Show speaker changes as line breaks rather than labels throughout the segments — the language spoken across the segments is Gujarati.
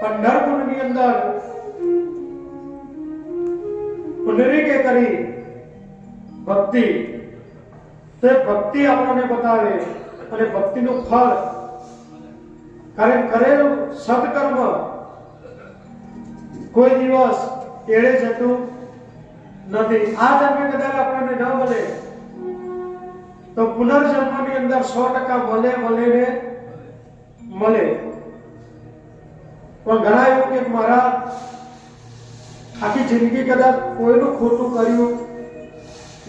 पंढरपुરની અંદર પુનરીકે કરી ભક્તિ, તે ભક્તિ આપણને બતાવે અને ભક્તિનું ફળ કરેલું સત્કર્મ કોઈ દિવસ એળે જતું નથી. આ જન્મે કદાચ આપણને ન મળે તો પુનર્જન્મની અંદર 100% મળે. પણ ઘણા એવું કે મારા આખી જિંદગી કદાચ કોઈનું ખોટું કર્યું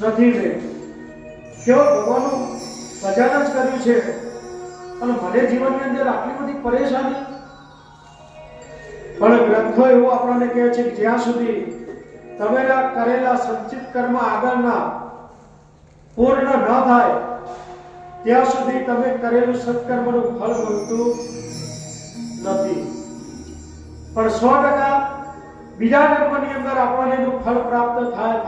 નથી, મેં કેવો ભગવાનનું ભજન જ કર્યું છે અને મને જીવનની અંદર આટલી બધી પરેશાની. પણ ગ્રંથો એવું આપણને કહે છે કે જ્યાં સુધી તમે કરેલા સંચિત કર્મ આગળના પૂર્ણ ન થાય ત્યાં સુધી તમે કરેલું સત્કર્મનું ફળ મળતું નથી. પણ 100% બીજા જન્મની અંદર આપણને એનું ફળ પ્રાપ્ત થાય.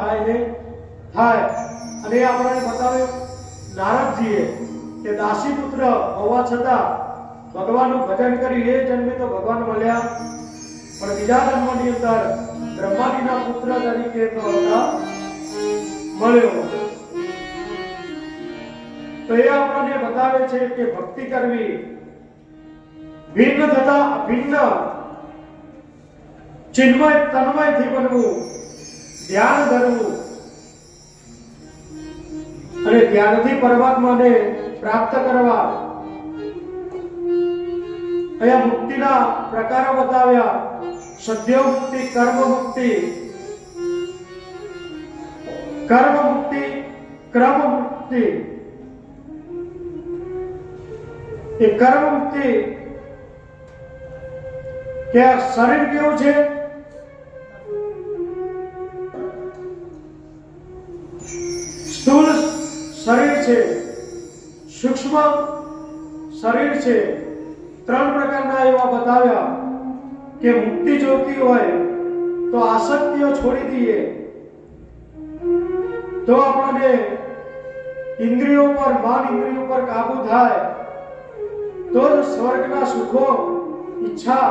અને એ આપણને બતાવ્યું નારદજીએ કે દાસી પુત્ર હોવા છતાં ભગવાનનું ભજન કરી એ જન્મે તો ભગવાન મળ્યા, પણ બીજા જન્મની અંદર બ્રહ્માજીના પુત્ર તરીકે તો મળ્યો. તો એ આપણને બતાવે છે કે ભક્તિ કરવી, ભિન્ન તથા અભિન્ન ચિન્મય તન્મયથી બનવું, ધ્યાન ધરવું અને ધ્યાનથી પરમાત્માને પ્રાપ્ત કરવા. અહીંયા મુક્તિના પ્રકારો બતાવ્યા: સદ્ય મુક્તિ, કર્મ મુક્તિ, ક્રમ મુક્તિ. એ કર્મ મુક્તિ કે શરીર કેવું છે? સ્થૂળ શરીર છે, સૂક્ષ્મ શરીર છે. 3 પ્રકારના એવા બતાવ્યા કે મુક્તિ જોતી હોય તો આસક્તિઓ છોડી દઈએ તો આપણને ઇન્દ્રિયો પર, મન ઇન્દ્રિયો પર કાબુ થાય તો જ સ્વર્ગના સુખો ઈચ્છા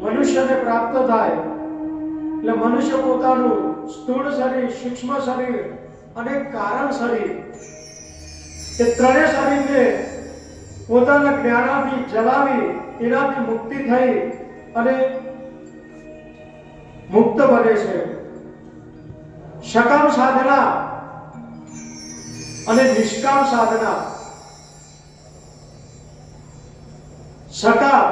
મનુષ્યને પ્રાપ્ત થાય. એટલે મનુષ્ય પોતાનું સ્થૂળ શરીર, સૂક્ષ્મ શરીર અને કારણ શરીર, એ ત્રણેય શરીરને પોતાના જ્ઞાનાથી જલાવી એનાથી મુક્તિ થઈ અને મુક્ત બને છે. સકામ સાધના અને નિષ્કામ સાધના. સકામ